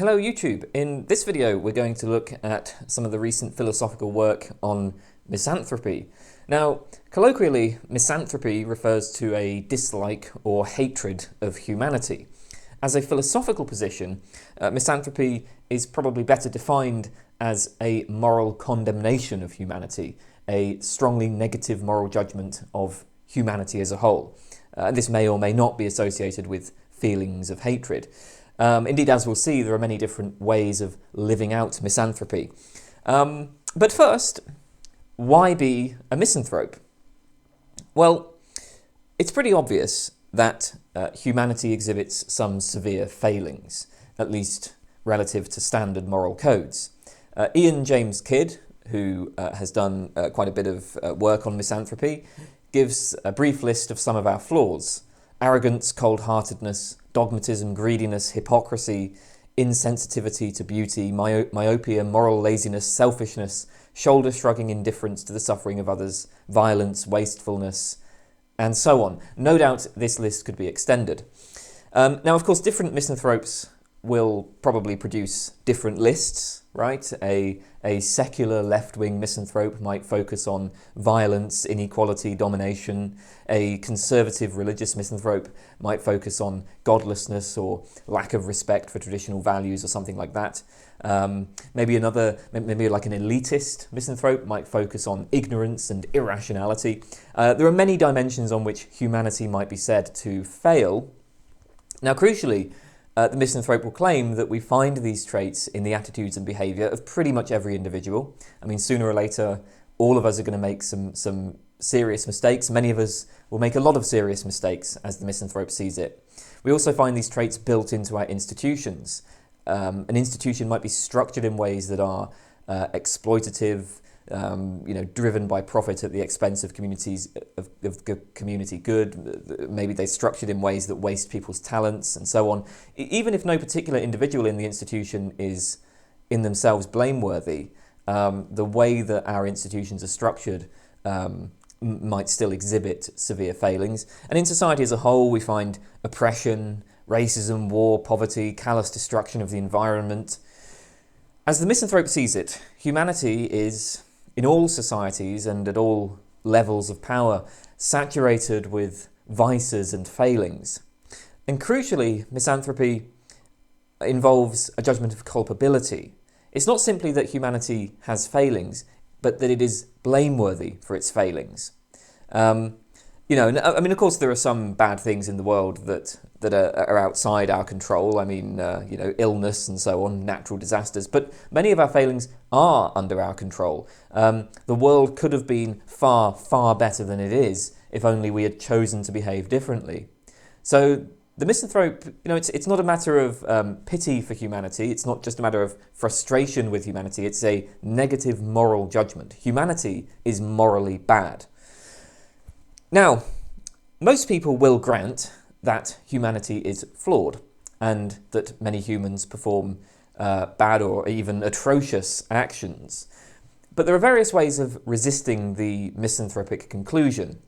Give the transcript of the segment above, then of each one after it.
Hello YouTube! In this video we're going to look at some of the recent philosophical work on misanthropy. Now, colloquially, misanthropy refers to a dislike or hatred of humanity. As a philosophical position, misanthropy is probably better defined as a moral condemnation of humanity, a strongly negative moral judgment of humanity as a whole. This may or may not be associated with feelings of hatred. Indeed, as we'll see, there are many different ways of living out misanthropy. But first, why be a misanthrope? Well, it's pretty obvious that humanity exhibits some severe failings, at least relative to standard moral codes. Ian James Kidd, who has done quite a bit of work on misanthropy, gives a brief list of some of our flaws: arrogance, cold-heartedness, dogmatism, greediness, hypocrisy, insensitivity to beauty, myopia, moral laziness, selfishness, shoulder-shrugging indifference to the suffering of others, violence, wastefulness, and so on. No doubt this list could be extended. Now, of course, different misanthropes will probably produce different lists, right? A secular left-wing misanthrope might focus on violence, inequality, domination. A conservative religious misanthrope might focus on godlessness or lack of respect for traditional values or something like that. Maybe like an elitist misanthrope might focus on ignorance and irrationality. There are many dimensions on which humanity might be said to fail. Now, crucially, the misanthrope will claim that we find these traits in the attitudes and behaviour of pretty much every individual. I mean, sooner or later, all of us are going to make some serious mistakes. Many of us will make a lot of serious mistakes as the misanthrope sees it. We also find these traits built into our institutions. An institution might be structured in ways that are exploitative, driven by profit at the expense of communities of community good. Maybe they're structured in ways that waste people's talents and so on. Even if no particular individual in the institution is in themselves blameworthy, the way that our institutions are structured might still exhibit severe failings. And in society as a whole, we find oppression, racism, war, poverty, callous destruction of the environment. As the misanthrope sees it, humanity is, in all societies and at all levels of power, saturated with vices and failings. And crucially, misanthropy involves a judgment of culpability. It's not simply that humanity has failings, but that it is blameworthy for its failings. Of course, there are some bad things in the world that are outside our control. I mean, illness and so on, natural disasters. But many of our failings are under our control. The world could have been far, far better than it is if only we had chosen to behave differently. So the misanthrope, it's not a matter of pity for humanity. It's not just a matter of frustration with humanity. It's a negative moral judgment. Humanity is morally bad. Now, most people will grant that humanity is flawed and that many humans perform bad or even atrocious actions. But there are various ways of resisting the misanthropic conclusion.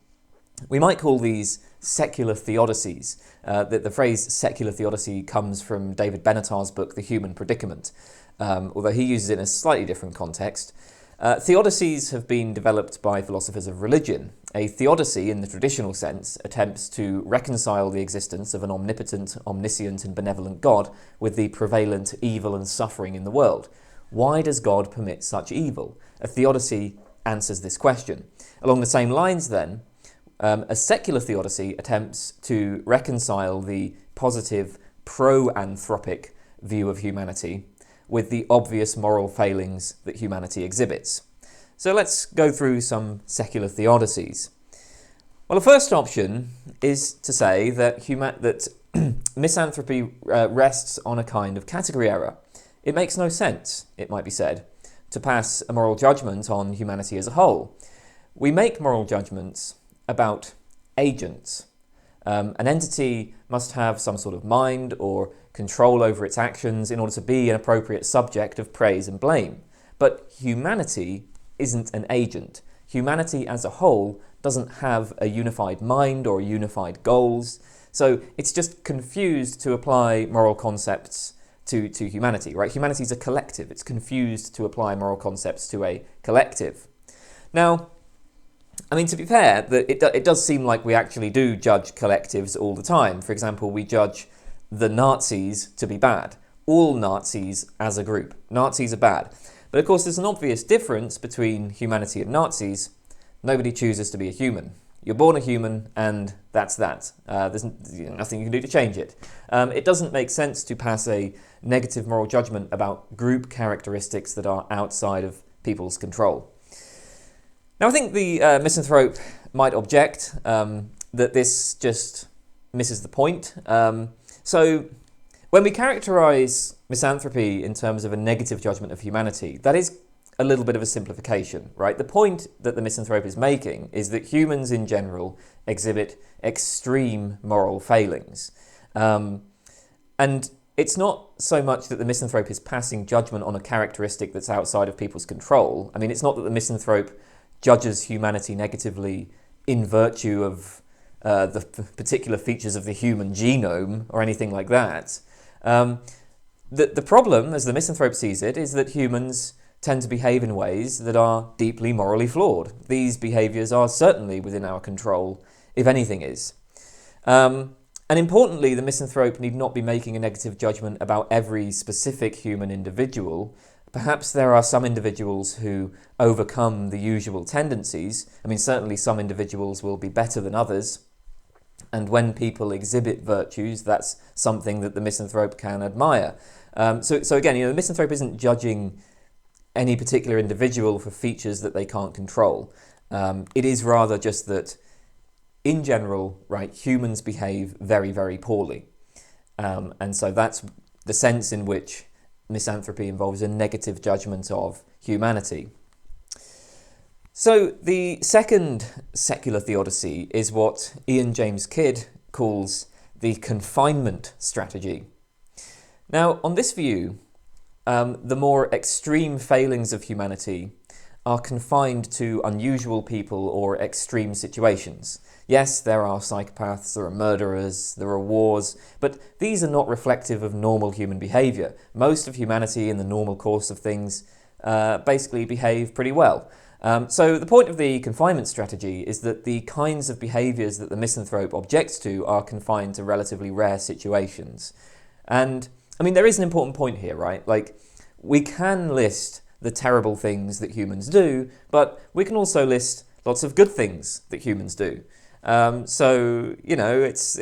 We might call these secular theodicies. The phrase secular theodicy comes from David Benatar's book, The Human Predicament, although he uses it in a slightly different context. Theodicies have been developed by philosophers of religion. A theodicy, in the traditional sense, attempts to reconcile the existence of an omnipotent, omniscient and benevolent God with the prevalent evil and suffering in the world. Why does God permit such evil? A theodicy answers this question. Along the same lines, then, a secular theodicy attempts to reconcile the positive, pro-anthropic view of humanity with the obvious moral failings that humanity exhibits. So let's go through some secular theodicies. Well, the first option is to say that misanthropy rests on a kind of category error. It makes no sense, it might be said, to pass a moral judgment on humanity as a whole. We make moral judgments about agents. An entity must have some sort of mind or control over its actions in order to be an appropriate subject of praise and blame. But humanity isn't an agent. Humanity as a whole doesn't have a unified mind or unified goals, so it's just confused to apply moral concepts to humanity, right? Humanity is a collective. It's confused to apply moral concepts to a collective. Now, I mean, to be fair, it does seem like we actually do judge collectives all the time. For example, we judge the Nazis to be bad. All Nazis as a group. Nazis are bad. But of course, there's an obvious difference between humanity and Nazis. Nobody chooses to be a human. You're born a human, and that's that. There's nothing you can do to change it. It doesn't make sense to pass a negative moral judgment about group characteristics that are outside of people's control. Now, I think the misanthrope might object that this just misses the point. So, when we characterise misanthropy in terms of a negative judgment of humanity, that is a little bit of a simplification, right? The point that the misanthrope is making is that humans in general exhibit extreme moral failings. And it's not so much that the misanthrope is passing judgment on a characteristic that's outside of people's control. I mean, it's not that the misanthrope judges humanity negatively in virtue of the particular features of the human genome or anything like that. The problem, as the misanthrope sees it, is that humans tend to behave in ways that are deeply morally flawed. These behaviours are certainly within our control, if anything is. And importantly, the misanthrope need not be making a negative judgment about every specific human individual. Perhaps there are some individuals who overcome the usual tendencies. I mean, certainly some individuals will be better than others. And when people exhibit virtues, that's something that the misanthrope can admire. So again, the misanthrope isn't judging any particular individual for features that they can't control. It is rather just that, in general, right, humans behave very, very poorly. And so that's the sense in which misanthropy involves a negative judgment of humanity. So the second secular theodicy is what Ian James Kidd calls the confinement strategy. Now, on this view, the more extreme failings of humanity are confined to unusual people or extreme situations. Yes, there are psychopaths, there are murderers, there are wars, but these are not reflective of normal human behaviour. Most of humanity in the normal course of things basically behave pretty well. So the point of the confinement strategy is that the kinds of behaviours that the misanthrope objects to are confined to relatively rare situations. And, I mean, there is an important point here, right? Like, we can list the terrible things that humans do, but we can also list lots of good things that humans do. So, it's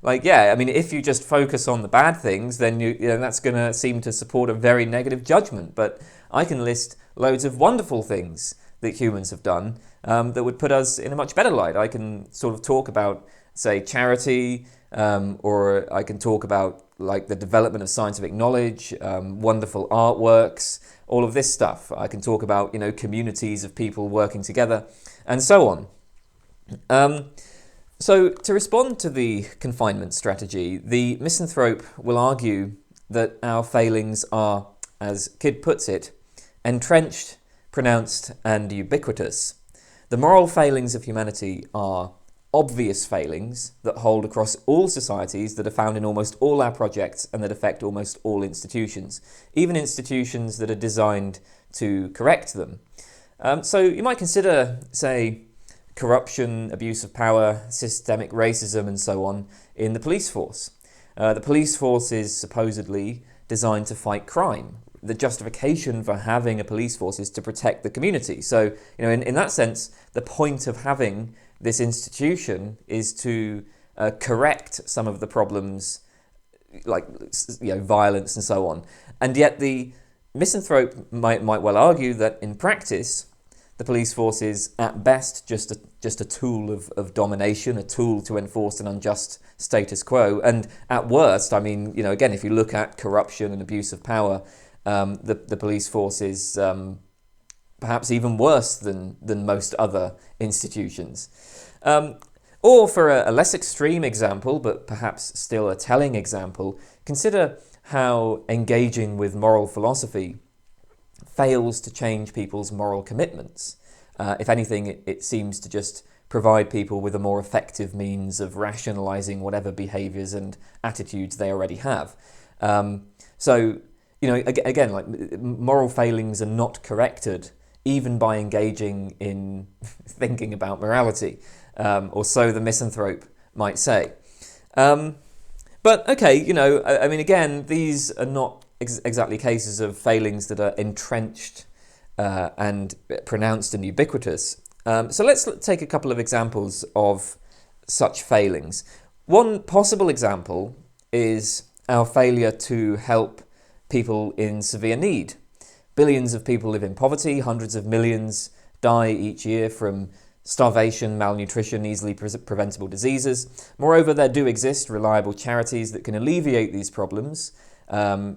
like, yeah, I mean, if you just focus on the bad things, then that's going to seem to support a very negative judgment. But I can list loads of wonderful things that humans have done that would put us in a much better light. I can sort of talk about, say, charity, or I can talk about like the development of scientific knowledge, wonderful artworks, all of this stuff. I can talk about, communities of people working together, and so on. So to respond to the confinement strategy, the misanthrope will argue that our failings are, as Kidd puts it, entrenched, pronounced, and ubiquitous. The moral failings of humanity are obvious failings that hold across all societies, that are found in almost all our projects, and that affect almost all institutions, even institutions that are designed to correct them. So you might consider, say, corruption, abuse of power, systemic racism, and so on in the police force. The police force is supposedly designed to fight crime. The justification for having a police force is to protect the community. So, in that sense, the point of having this institution is to correct some of the problems, like violence and so on. And yet the misanthrope might well argue that in practice, the police force is at best just a tool of domination, a tool to enforce an unjust status quo. And at worst, I mean, again, if you look at corruption and abuse of power, the police force is perhaps even worse than most other institutions. Or for a less extreme example, but perhaps still a telling example, consider how engaging with moral philosophy fails to change people's moral commitments. If anything, it seems to just provide people with a more effective means of rationalising whatever behaviours and attitudes they already have. So, again, like moral failings are not corrected even by engaging in thinking about morality, or so the misanthrope might say. But okay, I mean, again, these are not exactly cases of failings that are entrenched and pronounced and ubiquitous. So let's take a couple of examples of such failings. One possible example is our failure to help people in severe need. Billions of people live in poverty, hundreds of millions die each year from starvation, malnutrition, easily preventable diseases. Moreover, there do exist reliable charities that can alleviate these problems,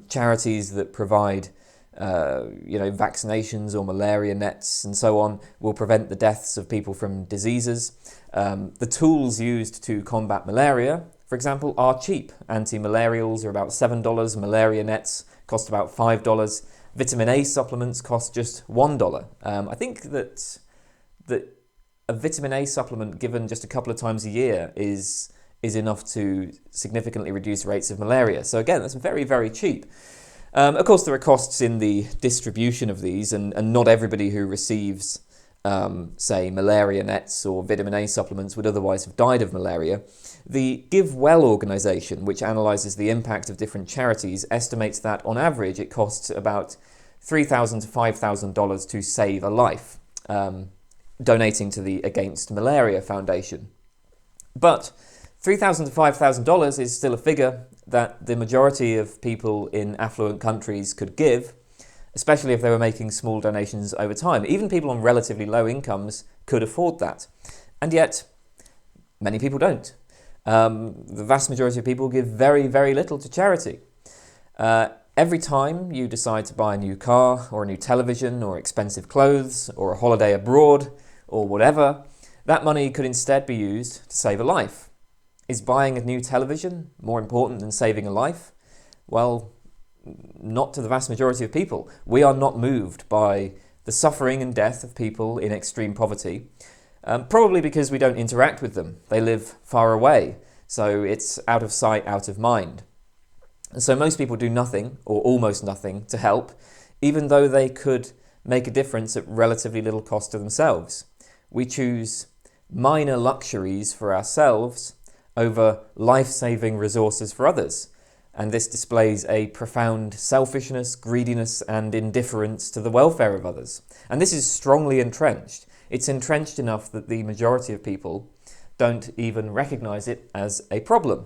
charities that provide vaccinations or malaria nets and so on will prevent the deaths of people from diseases. The tools used to combat malaria, for example, are cheap. Anti-malarials are about $7. Malaria nets cost about $5. Vitamin A supplements cost just $1. I think that a vitamin A supplement given just a couple of times a year is enough to significantly reduce rates of malaria. So again, that's very, very cheap. Of course, there are costs in the distribution of these, and not everybody who receives, say, malaria nets or vitamin A supplements would otherwise have died of malaria. The Give Well organisation, which analyses the impact of different charities, estimates that on average it costs about $3,000 to $5,000 to save a life, donating to the Against Malaria Foundation. But $3,000 to $5,000 is still a figure that the majority of people in affluent countries could give, especially if they were making small donations over time. Even people on relatively low incomes could afford that. And yet, many people don't. The vast majority of people give very, very little to charity. Every time you decide to buy a new car or a new television or expensive clothes or a holiday abroad or whatever, that money could instead be used to save a life. Is buying a new television more important than saving a life? Well, not to the vast majority of people. We are not moved by the suffering and death of people in extreme poverty, probably because we don't interact with them. They live far away, so it's out of sight, out of mind. And so most people do nothing, or almost nothing, to help, even though they could make a difference at relatively little cost to themselves. We choose minor luxuries for ourselves over life-saving resources for others. And this displays a profound selfishness, greediness, and indifference to the welfare of others. And this is strongly entrenched. It's entrenched enough that the majority of people don't even recognize it as a problem.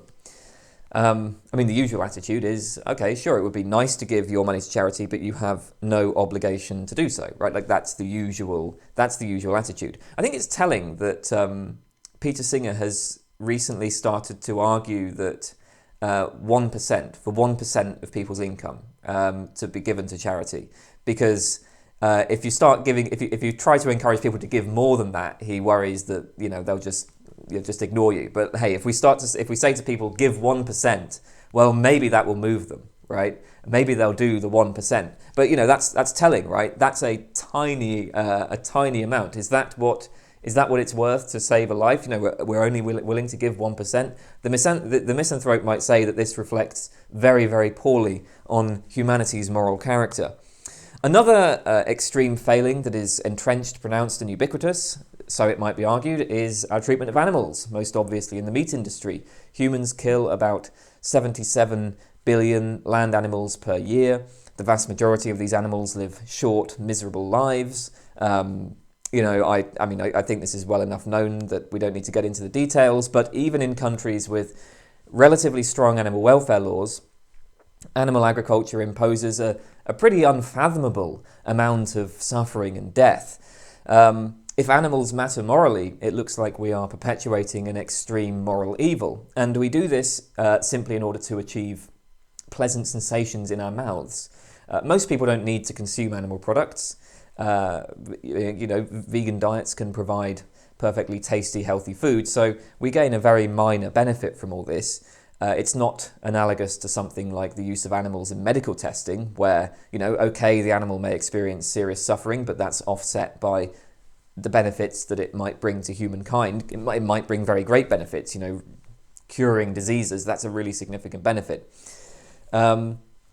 The usual attitude is, okay, sure, it would be nice to give your money to charity, but you have no obligation to do so, right? Like that's the usual attitude. I think it's telling that Peter Singer has recently started to argue that 1%, for 1% of people's income to be given to charity, because if you start giving, if you try to encourage people to give more than that, he worries that they'll just ignore you. But hey, if we say to people give 1%, well, maybe that will move them, right? Maybe they'll do the 1%. But that's telling, right? That's a tiny amount. Is that what it's worth to save a life? We're only willing to give 1%. The misanthrope might say that this reflects very, very poorly on humanity's moral character. Another extreme failing that is entrenched, pronounced, and ubiquitous, so it might be argued, is our treatment of animals, most obviously in the meat industry. Humans kill about 77 billion land animals per year. The vast majority of these animals live short, miserable lives. I think this is well enough known that we don't need to get into the details, but even in countries with relatively strong animal welfare laws, animal agriculture imposes a pretty unfathomable amount of suffering and death. If animals matter morally, it looks like we are perpetuating an extreme moral evil, and we do this simply in order to achieve pleasant sensations in our mouths. Most people don't need to consume animal products. Vegan diets can provide perfectly tasty, healthy food, so we gain a very minor benefit from all this. It's not analogous to something like the use of animals in medical testing, where, the animal may experience serious suffering, but that's offset by the benefits that it might bring to humankind. It might bring very great benefits, curing diseases, that's a really significant benefit.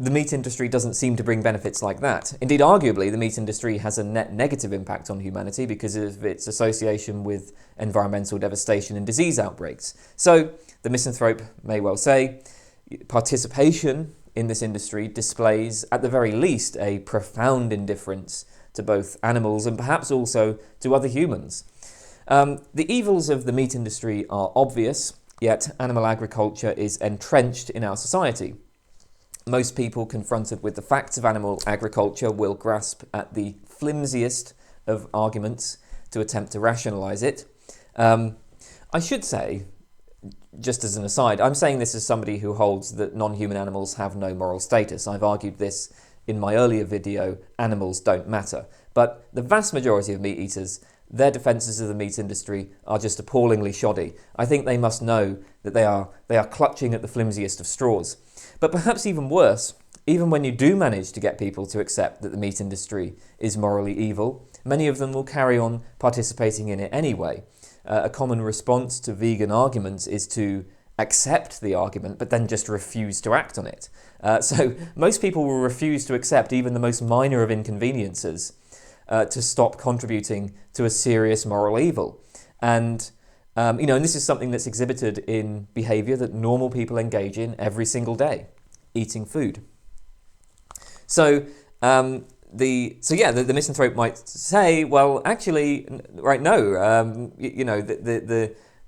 the meat industry doesn't seem to bring benefits like that. Indeed, arguably, the meat industry has a net negative impact on humanity because of its association with environmental devastation and disease outbreaks. So, the misanthrope may well say, participation in this industry displays, at the very least, a profound indifference to both animals and perhaps also to other humans. The evils of the meat industry are obvious, yet animal agriculture is entrenched in our society. Most people confronted with the facts of animal agriculture will grasp at the flimsiest of arguments to attempt to rationalise it. I should say, just as an aside, I'm saying this as somebody who holds that non-human animals have no moral status. I've argued this in my earlier video, Animals Don't Matter. But the vast majority of meat eaters, their defences of the meat industry are just appallingly shoddy. I think they must know that they are clutching at the flimsiest of straws. But perhaps even worse, even when you do manage to get people to accept that the meat industry is morally evil, many of them will carry on participating in it anyway. A common response to vegan arguments is to accept the argument, but then just refuse to act on it. So most people will refuse to accept even the most minor of inconveniences to stop contributing to a serious moral evil. And and this is something that's exhibited in behaviour that normal people engage in every single day, eating food. So the misanthrope might say, well, actually, right, no,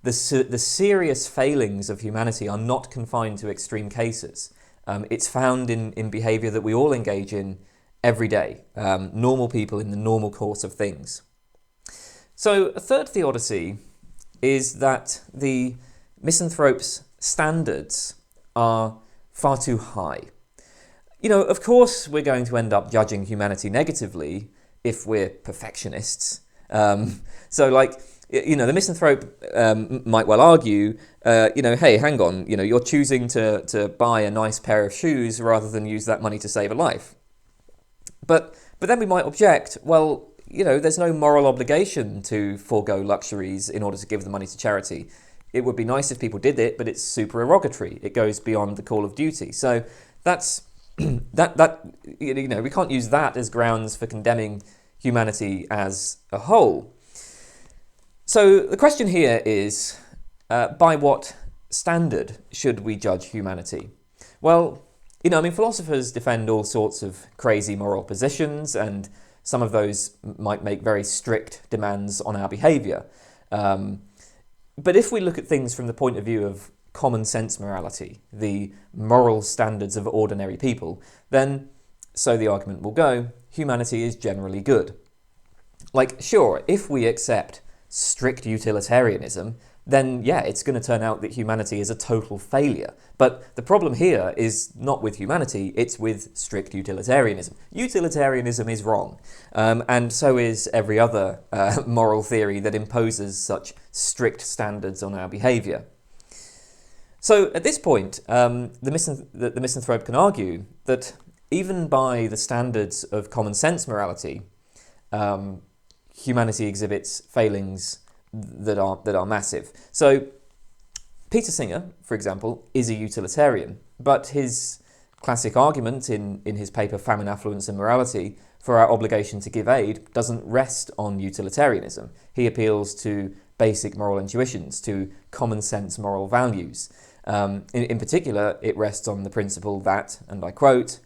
the serious failings of humanity are not confined to extreme cases. It's found in behaviour that we all engage in every day, normal people in the normal course of things. So a third theodicy is that the misanthrope's standards are far too high. Of course we're going to end up judging humanity negatively if we're perfectionists. The misanthrope might well argue, hey, hang on, you're choosing to buy a nice pair of shoes rather than use that money to save a life. But then we might object, well, there's no moral obligation to forego luxuries in order to give the money to charity. It would be nice if people did it, but it's supererogatory. It goes beyond the call of duty. So that's we can't use that as grounds for condemning humanity as a whole. So the question here is, by what standard should we judge humanity? Well, philosophers defend all sorts of crazy moral positions, and some of those might make very strict demands on our behaviour. But if we look at things from the point of view of common sense morality, the moral standards of ordinary people, then, so the argument will go, humanity is generally good. Sure, if we accept strict utilitarianism, then yeah, it's going to turn out that humanity is a total failure. But the problem here is not with humanity, it's with strict utilitarianism. Utilitarianism is wrong, and so is every other moral theory that imposes such strict standards on our behaviour. So at this point, the misanthrope can argue that even by the standards of common sense morality, humanity exhibits failings that are massive. So Peter Singer, for example, is a utilitarian, but his classic argument in his paper Famine, Affluence and Morality for our obligation to give aid doesn't rest on utilitarianism. He appeals to basic moral intuitions, to common sense moral values. In particular, it rests on the principle that, and I quote,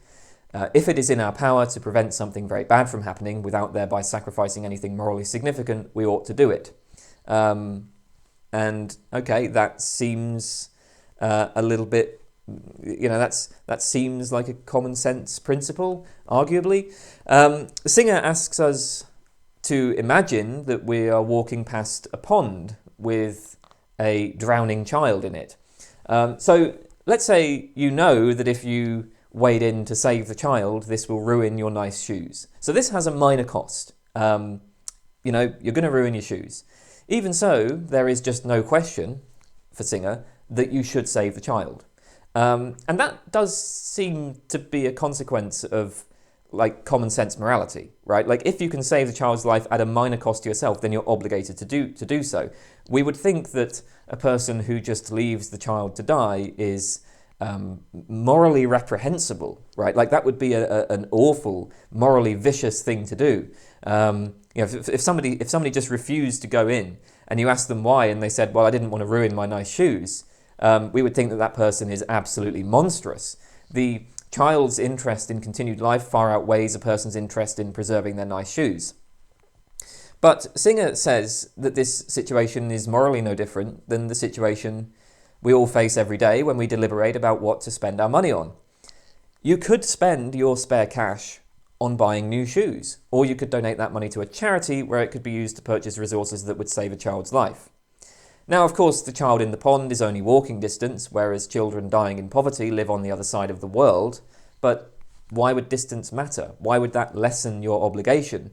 if it is in our power to prevent something very bad from happening without thereby sacrificing anything morally significant, we ought to do it. And okay, that seems a little bit, that seems like a common sense principle, arguably. Singer asks us to imagine that we are walking past a pond with a drowning child in it. So let's say that if you wade in to save the child, this will ruin your nice shoes. So this has a minor cost. You're going to ruin your shoes. Even so, there is just no question, for Singer, that you should save the child. And that does seem to be a consequence of common sense morality, right? If you can save the child's life at a minor cost to yourself, then you're obligated to do so. We would think that a person who just leaves the child to die is morally reprehensible, right? Like that would be an awful, morally vicious thing to do. If somebody just refused to go in and you asked them why and they said, well, I didn't want to ruin my nice shoes, we would think that that person is absolutely monstrous. The child's interest in continued life far outweighs a person's interest in preserving their nice shoes. But Singer says that this situation is morally no different than the situation we all face every day when we deliberate about what to spend our money on. You could spend your spare cash on buying new shoes, or you could donate that money to a charity where it could be used to purchase resources that would save a child's life. Now, of course, the child in the pond is only walking distance, whereas children dying in poverty live on the other side of the world. But why would distance matter? Why would that lessen your obligation?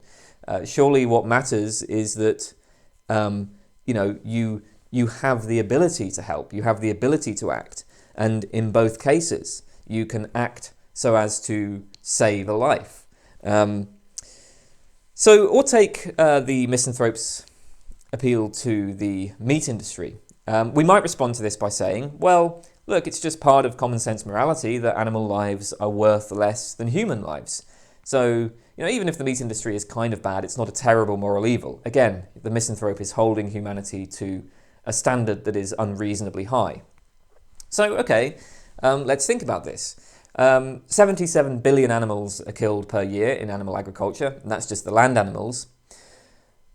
Surely what matters is that you have the ability to help, you have the ability to act, and in both cases you can act so as to save a life. Or take the misanthrope's appeal to the meat industry. We might respond to this by saying, well, look, it's just part of common sense morality that animal lives are worth less than human lives. So, even if the meat industry is kind of bad, it's not a terrible moral evil. Again, the misanthrope is holding humanity to a standard that is unreasonably high. So, okay, let's think about this. 77 billion animals are killed per year in animal agriculture, and that's just the land animals.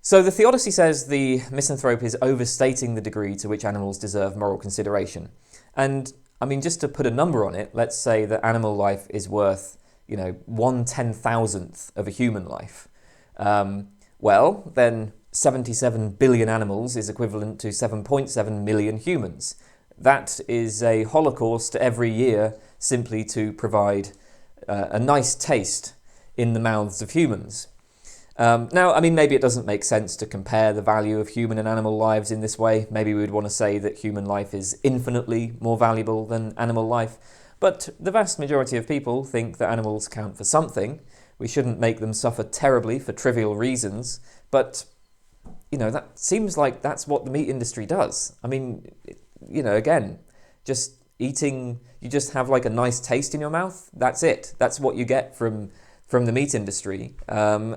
So the theodicy says the misanthrope is overstating the degree to which animals deserve moral consideration. And, just to put a number on it, let's say that animal life is worth 1/10,000th of a human life. Then 77 billion animals is equivalent to 7.7 million humans. That is a holocaust every year simply to provide a nice taste in the mouths of humans. Maybe it doesn't make sense to compare the value of human and animal lives in this way. Maybe we would want to say that human life is infinitely more valuable than animal life. But the vast majority of people think that animals count for something. We shouldn't make them suffer terribly for trivial reasons. But, that seems like that's what the meat industry does. Again, just eating, you just have like a nice taste in your mouth. That's it. That's what you get from the meat industry. You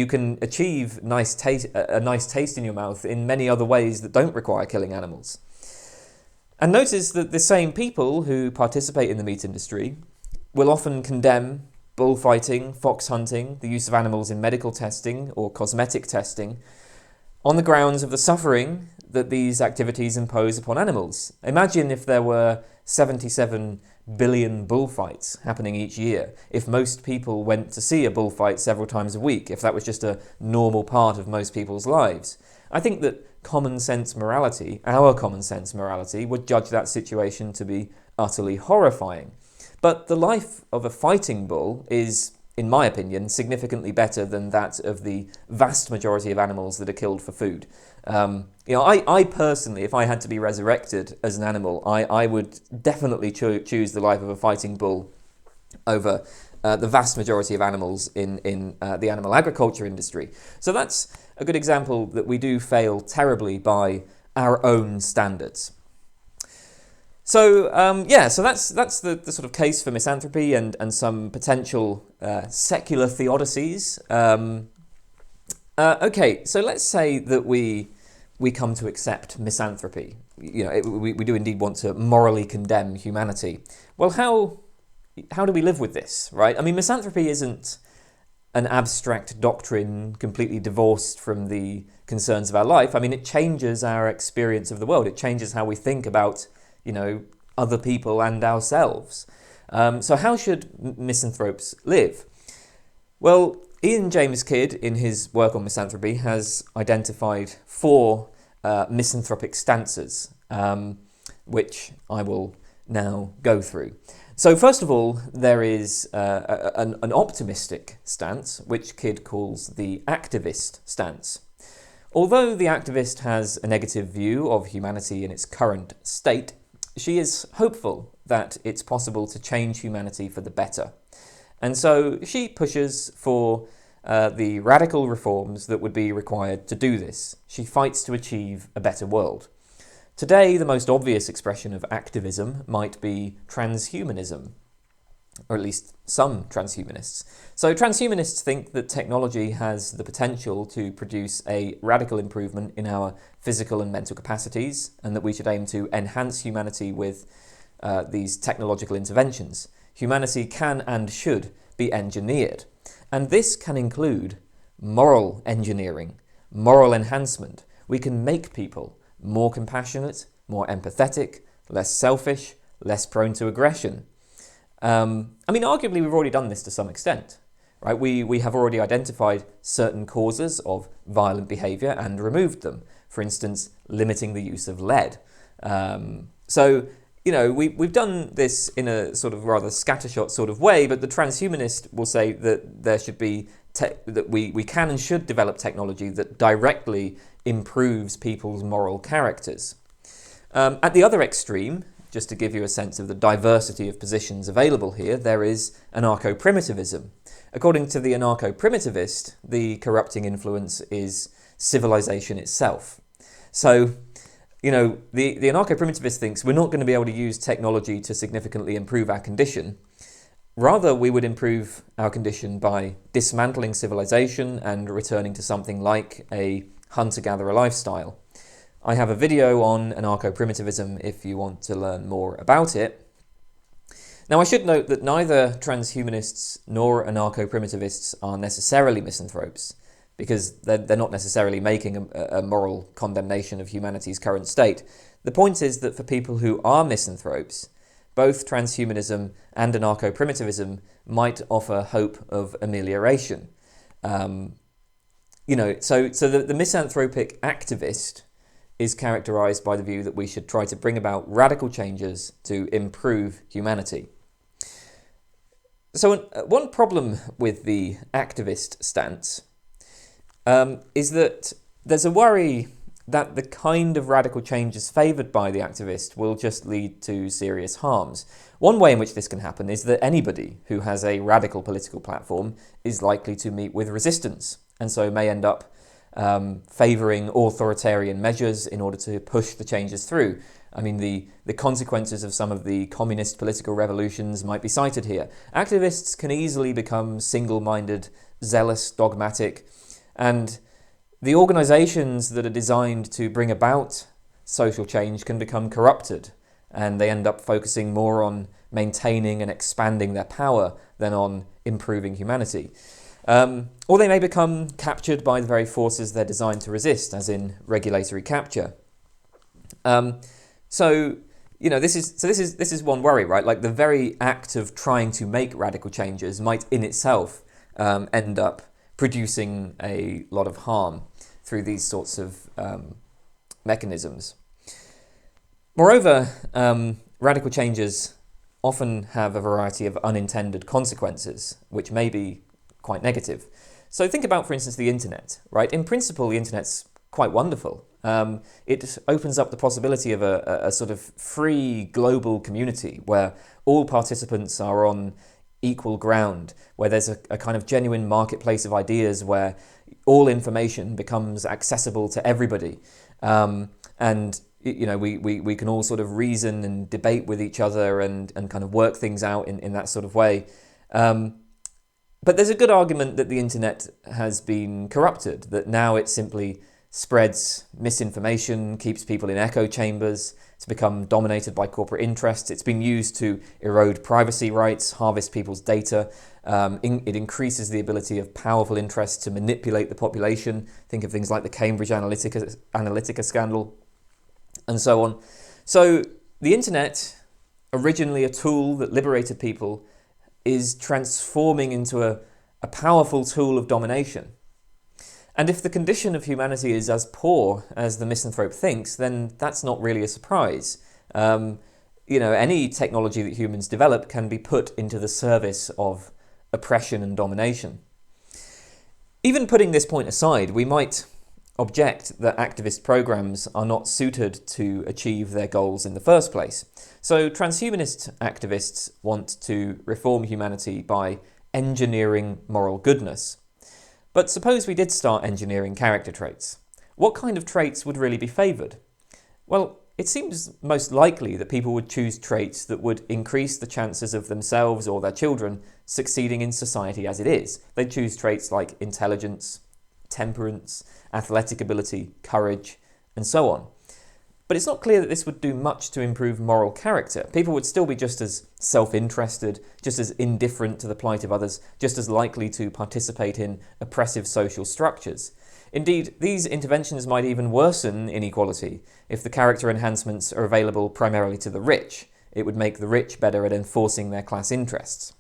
can achieve a nice taste in your mouth in many other ways that don't require killing animals. And notice that the same people who participate in the meat industry will often condemn bullfighting, fox hunting, the use of animals in medical testing or cosmetic testing on the grounds of the suffering that these activities impose upon animals. Imagine if there were 77 billion bullfights happening each year, if most people went to see a bullfight several times a week, if that was just a normal part of most people's lives. I think that common sense morality, our common sense morality, would judge that situation to be utterly horrifying. But the life of a fighting bull is, in my opinion, significantly better than that of the vast majority of animals that are killed for food. I personally, if I had to be resurrected as an animal, I would definitely choose the life of a fighting bull over the vast majority of animals in the animal agriculture industry. So that's a good example that we do fail terribly by our own standards. So that's the sort of case for misanthropy and some potential secular theodicies. Okay, so let's say that we come to accept misanthropy. We do indeed want to morally condemn humanity. Well, how do we live with this, right? Misanthropy isn't an abstract doctrine completely divorced from the concerns of our life. It changes our experience of the world. It changes how we think about other people and ourselves. So how should misanthropes live? Well, Ian James Kidd, in his work on misanthropy, has identified 4 misanthropic stances, which I will now go through. So first of all, there is an optimistic stance, which Kidd calls the activist stance. Although the activist has a negative view of humanity in its current state, she is hopeful that it's possible to change humanity for the better. And so she pushes for the radical reforms that would be required to do this. She fights to achieve a better world. Today, the most obvious expression of activism might be transhumanism, or at least some transhumanists. So transhumanists think that technology has the potential to produce a radical improvement in our physical and mental capacities, and that we should aim to enhance humanity with these technological interventions. Humanity can and should be engineered, and this can include moral engineering, moral enhancement. We can make people more compassionate, more empathetic, less selfish, less prone to aggression. Arguably we've already done this to some extent, right? We have already identified certain causes of violent behaviour and removed them. For instance, limiting the use of lead. We've done this in a sort of rather scattershot sort of way, but the transhumanist will say that there should be that we can and should develop technology that directly improves people's moral characters. At the other extreme, just to give you a sense of the diversity of positions available here, there is anarcho-primitivism. According to the anarcho-primitivist, the corrupting influence is civilization itself. So, the anarcho-primitivist thinks we're not going to be able to use technology to significantly improve our condition. Rather, we would improve our condition by dismantling civilization and returning to something like a hunter-gatherer lifestyle. I have a video on anarcho-primitivism if you want to learn more about it. Now, I should note that neither transhumanists nor anarcho-primitivists are necessarily misanthropes, because they're not necessarily making a moral condemnation of humanity's current state. The point is that for people who are misanthropes, both transhumanism and anarcho-primitivism might offer hope of amelioration. So the misanthropic activist is characterized by the view that we should try to bring about radical changes to improve humanity. So one problem with the activist stance is that there's a worry that the kind of radical changes favoured by the activist will just lead to serious harms. One way in which this can happen is that anybody who has a radical political platform is likely to meet with resistance, and so may end up favouring authoritarian measures in order to push the changes through. I mean, the consequences of some of the communist political revolutions might be cited here. Activists can easily become single-minded, zealous, dogmatic, and the organisations that are designed to bring about social change can become corrupted, and they end up focusing more on maintaining and expanding their power than on improving humanity. Or they may become captured by the very forces they're designed to resist, as in regulatory capture. This is one worry, right? Like, the very act of trying to make radical changes might in itself end up producing a lot of harm through these sorts of mechanisms. Moreover, radical changes often have a variety of unintended consequences, which may be quite negative. So think about, for instance, the internet, right? In principle, the internet's quite wonderful. It opens up the possibility of a sort of free global community where all participants are on equal ground, where there's a kind of genuine marketplace of ideas where all information becomes accessible to everybody. We can all sort of reason and debate with each other and kind of work things out in that sort of way. But there's a good argument that the internet has been corrupted, that now it simply spreads misinformation, keeps people in echo chambers, it's become dominated by corporate interests, it's been used to erode privacy rights, harvest people's data, it increases the ability of powerful interests to manipulate the population. Think of things like the Cambridge Analytica scandal, and so on. So the internet, originally a tool that liberated people, is transforming into a powerful tool of domination. And if the condition of humanity is as poor as the misanthrope thinks, then that's not really a surprise. Any technology that humans develop can be put into the service of oppression and domination. Even putting this point aside, we might object that activist programs are not suited to achieve their goals in the first place. So transhumanist activists want to reform humanity by engineering moral goodness. But suppose we did start engineering character traits. What kind of traits would really be favoured? Well, it seems most likely that people would choose traits that would increase the chances of themselves or their children succeeding in society as it is. They'd choose traits like intelligence, temperance, athletic ability, courage, and so on. But it's not clear that this would do much to improve moral character. People would still be just as self-interested, just as indifferent to the plight of others, just as likely to participate in oppressive social structures. Indeed, these interventions might even worsen inequality. If the character enhancements are available primarily to the rich, it would make the rich better at enforcing their class interests.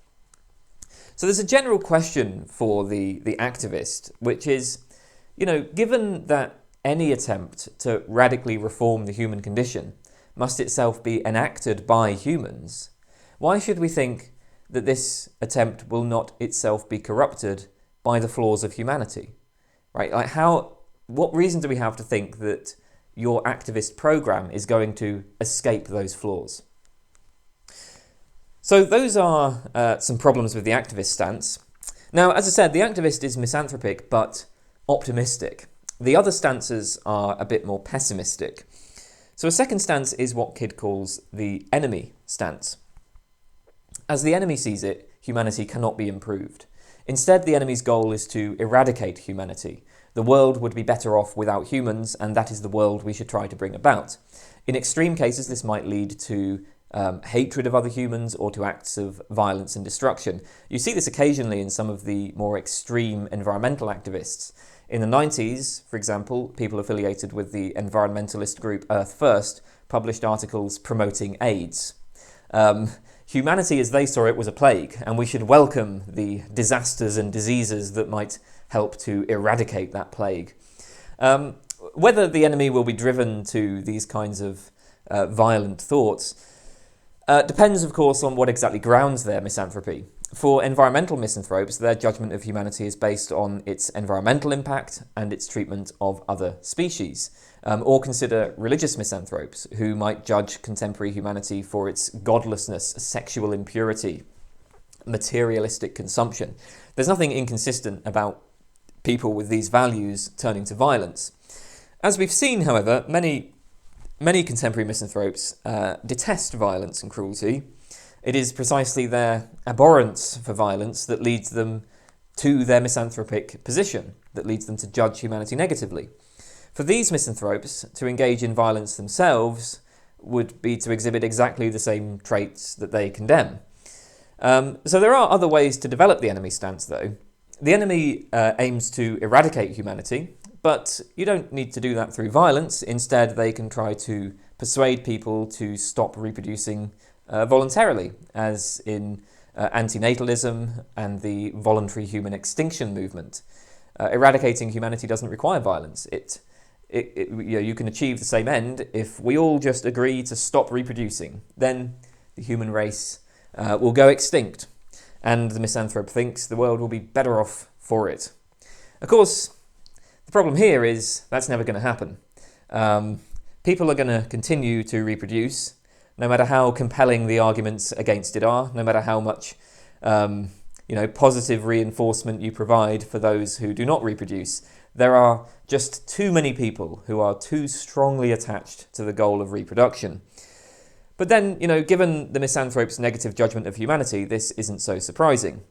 So there's a general question for the activist, which is, given that any attempt to radically reform the human condition must itself be enacted by humans, why should we think that this attempt will not itself be corrupted by the flaws of humanity? Right? What reason do we have to think that your activist program is going to escape those flaws? So those are some problems with the activist stance. Now, as I said, the activist is misanthropic but optimistic. The other stances are a bit more pessimistic. So a second stance is what Kidd calls the enemy stance. As the enemy sees it, humanity cannot be improved. Instead, the enemy's goal is to eradicate humanity. The world would be better off without humans, and that is the world we should try to bring about. In extreme cases, this might lead to hatred of other humans or to acts of violence and destruction. You see this occasionally in some of the more extreme environmental activists. In the 90s, for example, people affiliated with the environmentalist group Earth First published articles promoting AIDS. Humanity, as they saw it, was a plague, and we should welcome the disasters and diseases that might help to eradicate that plague. Whether the enemy will be driven to these kinds of violent thoughts depends, of course, on what exactly grounds their misanthropy. For environmental misanthropes, their judgment of humanity is based on its environmental impact and its treatment of other species. Or consider religious misanthropes, who might judge contemporary humanity for its godlessness, sexual impurity, materialistic consumption. There's nothing inconsistent about people with these values turning to violence. As we've seen, however, many contemporary misanthropes detest violence and cruelty. It is precisely their abhorrence for violence that leads them to their misanthropic position, that leads them to judge humanity negatively. For these misanthropes, to engage in violence themselves would be to exhibit exactly the same traits that they condemn. So there are other ways to develop the enemy stance, though. The enemy aims to eradicate humanity, but you don't need to do that through violence. Instead, they can try to persuade people to stop reproducing voluntarily, as in antinatalism and the voluntary human extinction movement. Eradicating humanity doesn't require violence. You can achieve the same end if we all just agree to stop reproducing. Then the human race will go extinct, and the misanthrope thinks the world will be better off for it. Of course, the problem here is that's never going to happen. People are going to continue to reproduce, no matter how compelling the arguments against it are, no matter how much positive reinforcement you provide for those who do not reproduce. There are just too many people who are too strongly attached to the goal of reproduction. But then, given the misanthrope's negative judgment of humanity, this isn't so surprising.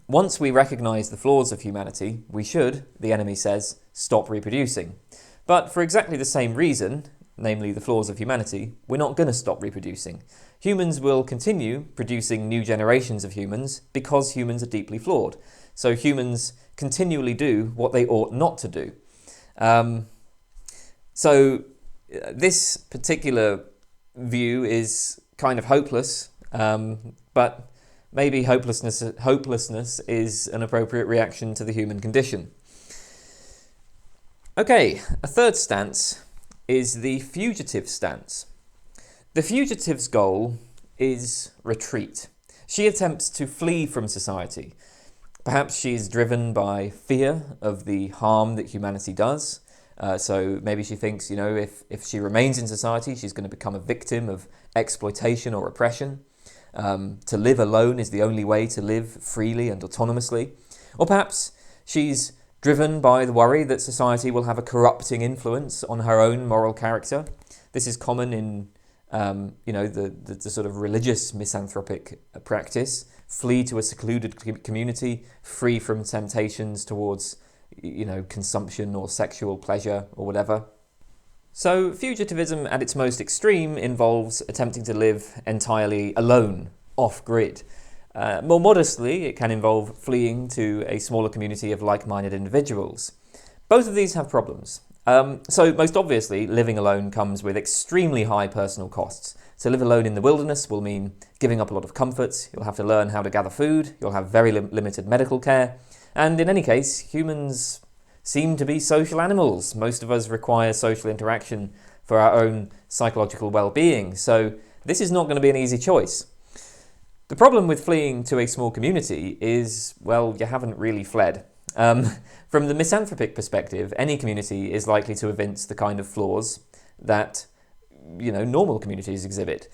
Once we recognise the flaws of humanity, we should, the enemy says, stop reproducing. But for exactly the same reason, namely the flaws of humanity, we're not going to stop reproducing. Humans will continue producing new generations of humans because humans are deeply flawed. So humans continually do what they ought not to do. So this particular view is kind of hopeless, but maybe hopelessness is an appropriate reaction to the human condition. Okay, a third stance is the fugitive stance. The fugitive's goal is retreat. She attempts to flee from society. Perhaps she is driven by fear of the harm that humanity does. So maybe she thinks, if she remains in society, she's going to become a victim of exploitation or oppression. To live alone is the only way to live freely and autonomously. Or perhaps she's driven by the worry that society will have a corrupting influence on her own moral character. This is common in the sort of religious misanthropic practice. Flee to a secluded community, free from temptations towards, consumption or sexual pleasure or whatever. So fugitivism at its most extreme involves attempting to live entirely alone, off-grid. More modestly, it can involve fleeing to a smaller community of like-minded individuals. Both of these have problems. So most obviously, living alone comes with extremely high personal costs. To live alone in the wilderness will mean giving up a lot of comforts, you'll have to learn how to gather food, you'll have very limited medical care, and in any case, humans seem to be social animals. Most of us require social interaction for our own psychological well-being, so this is not going to be an easy choice. The problem with fleeing to a small community is, well, you haven't really fled. From the misanthropic perspective, any community is likely to evince the kind of flaws that, normal communities exhibit.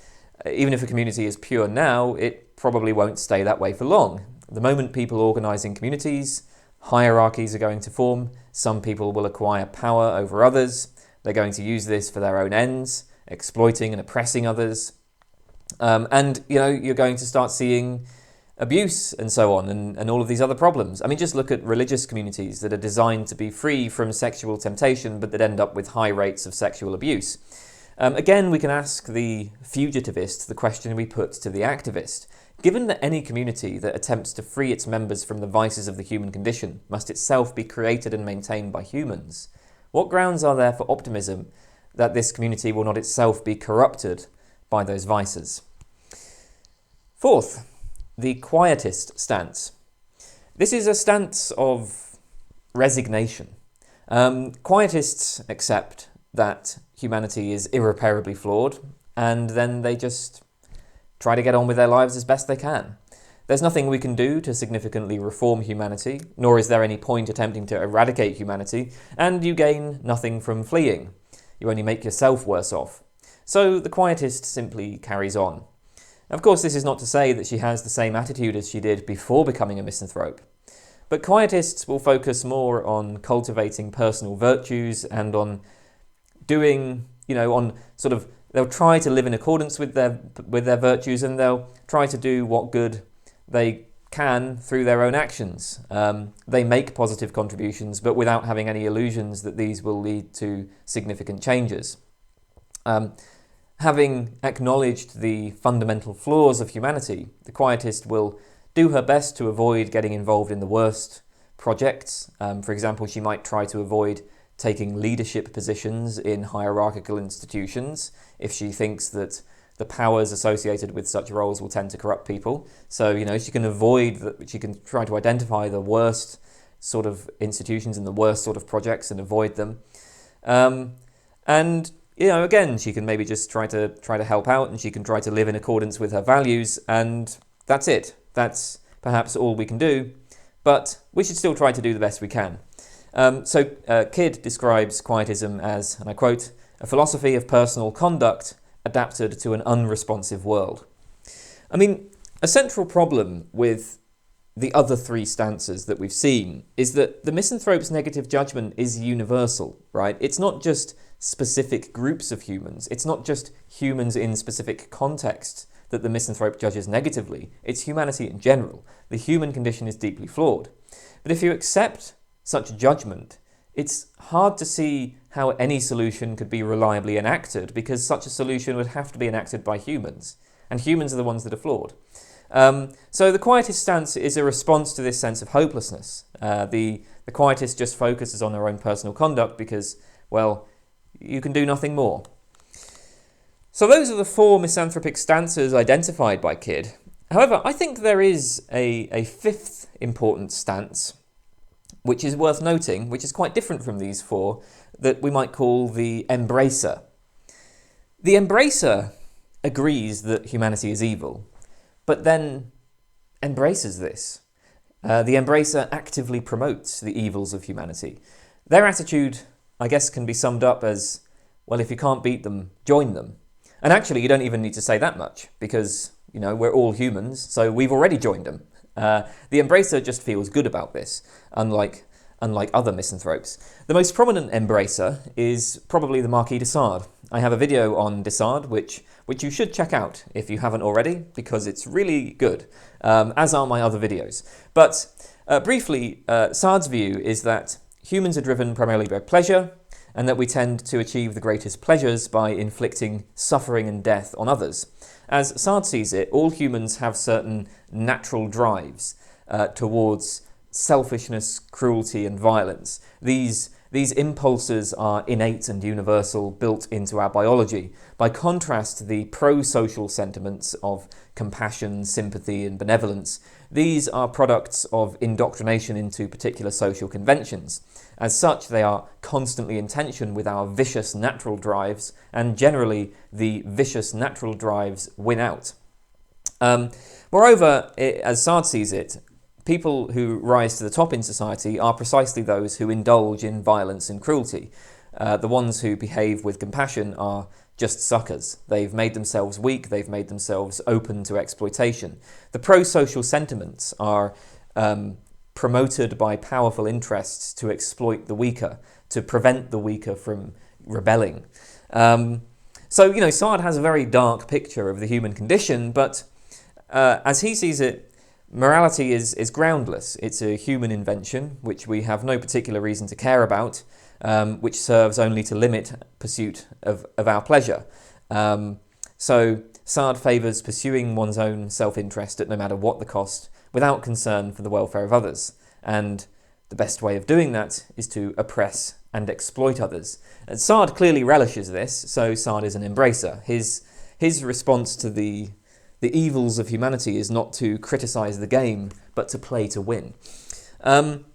Even if a community is pure now, it probably won't stay that way for long. The moment people organise in communities, hierarchies are going to form. Some people will acquire power over others. They're going to use this for their own ends, exploiting and oppressing others. You're going to start seeing abuse and so on, and all of these other problems. I mean, just look at religious communities that are designed to be free from sexual temptation, but that end up with high rates of sexual abuse. Again, we can ask the fugitivist the question we put to the activist. Given that any community that attempts to free its members from the vices of the human condition must itself be created and maintained by humans, what grounds are there for optimism that this community will not itself be corrupted by those vices? Fourth, the quietist stance. This is a stance of resignation. Quietists accept that humanity is irreparably flawed, and then they just try to get on with their lives as best they can. There's nothing we can do to significantly reform humanity, nor is there any point attempting to eradicate humanity, and you gain nothing from fleeing. You only make yourself worse off. So the quietist simply carries on. Of course, this is not to say that she has the same attitude as she did before becoming a misanthrope. But quietists will focus more on cultivating personal virtues and on doing, they'll try to live in accordance with their virtues, and they'll try to do what good they can through their own actions. They make positive contributions, but without having any illusions that these will lead to significant changes. Having acknowledged the fundamental flaws of humanity, the quietist will do her best to avoid getting involved in the worst projects. For example, she might try to avoid taking leadership positions in hierarchical institutions if she thinks that the powers associated with such roles will tend to corrupt people. So, she can avoid that. She can try to identify the worst sort of institutions and the worst sort of projects and avoid them. Again, she can maybe just try to help out, and she can try to live in accordance with her values, and that's it. That's perhaps all we can do, but we should still try to do the best we can. Kidd describes quietism as, and I quote, a philosophy of personal conduct adapted to an unresponsive world. I mean, a central problem with the other three stances that we've seen is that the misanthrope's negative judgment is universal, right? It's not just specific groups of humans. It's not just humans in specific contexts that the misanthrope judges negatively. It's humanity in general. The human condition is deeply flawed. But if you accept such judgment, it's hard to see how any solution could be reliably enacted, because such a solution would have to be enacted by humans, and humans are the ones that are flawed. So the quietist stance is a response to this sense of hopelessness. The quietist just focuses on their own personal conduct because, well, you can do nothing more. So those are the four misanthropic stances identified by Kidd. However, I think there is a fifth important stance, which is worth noting, which is quite different from these four, that we might call the embracer. The embracer agrees that humanity is evil, but then embraces this. The embracer actively promotes the evils of humanity. Their attitude, I guess, can be summed up as, well, if you can't beat them, join them. And actually, you don't even need to say that much, because, we're all humans, so we've already joined them. The embracer just feels good about this, unlike unlike other misanthropes. The most prominent embracer is probably the Marquis de Sade. I have a video on de Sade, which you should check out if you haven't already, because it's really good, as are my other videos. But briefly, Sade's view is that humans are driven primarily by pleasure, and that we tend to achieve the greatest pleasures by inflicting suffering and death on others. As Sade sees it, all humans have certain natural drives towards selfishness, cruelty, and violence. These impulses are innate and universal, built into our biology. By contrast, the pro-social sentiments of compassion, sympathy, and benevolence, these are products of indoctrination into particular social conventions. As such, they are constantly in tension with our vicious natural drives, and generally, the vicious natural drives win out. Moreover, as Sade sees it, people who rise to the top in society are precisely those who indulge in violence and cruelty. The ones who behave with compassion are just suckers. They've made themselves weak, they've made themselves open to exploitation. The pro-social sentiments are promoted by powerful interests to exploit the weaker, to prevent the weaker from rebelling. So, Sade has a very dark picture of the human condition, but as he sees it, morality is groundless. It's a human invention, which we have no particular reason to care about, which serves only to limit pursuit of our pleasure. So Sade favours pursuing one's own self-interest at no matter what the cost, without concern for the welfare of others. And the best way of doing that is to oppress and exploit others. And Sade clearly relishes this, so Sade is an embracer. His response to the evils of humanity is not to criticise the game, but to play to win. That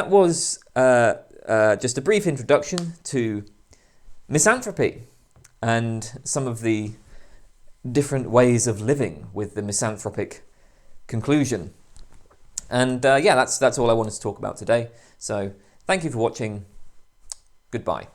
was just a brief introduction to misanthropy and some of the different ways of living with the misanthropic conclusion. And that's all I wanted to talk about today. So thank you for watching. Goodbye.